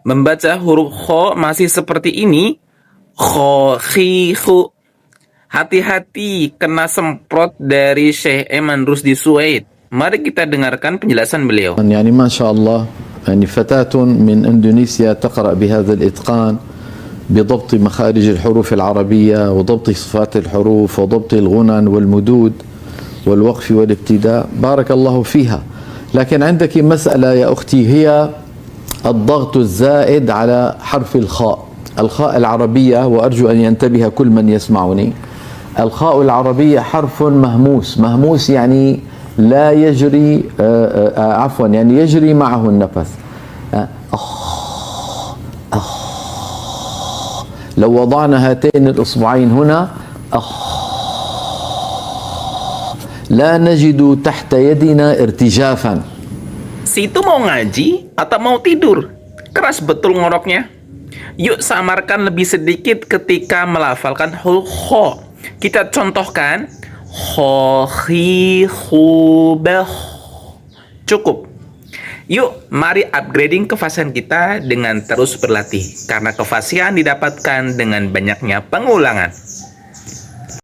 Membaca huruf kho masih seperti ini. Kho, khi, khu. Hati-hati kena semprot dari Syekh Eman Rusdi Suaid. Mari kita dengarkan penjelasan beliau. يعني ما شاء الله يعني فتاة من إندونيسيا تقرأ بهذا الإتقان بضبط مخارج الحروف العربية وضبط صفات الحروف وضبط الغنن والمدود والوقف والابتداء. بارك الله فيها. لكن عندك مسألة يا أختي، هي الضغط الزائد على حرف الخاء. الخاء العربية، وأرجو أن ينتبه كل من يسمعني، الخاء العربية حرف مهموس. مهموس يعني لا يجري عفوا يعني يجري معه النفس. لو وضعنا هاتين الإصبعين هنا لا نجد تحت يدنا ارتجافا. Situ mau ngaji atau mau tidur? Keras betul ngoroknya. Yuk samarkan lebih sedikit ketika melafalkan huruf kho. Kita contohkan. Kho, khi, khu, beh. Cukup. Yuk, mari upgrading kefasihan kita dengan terus berlatih. Karena kefasihan didapatkan dengan banyaknya pengulangan.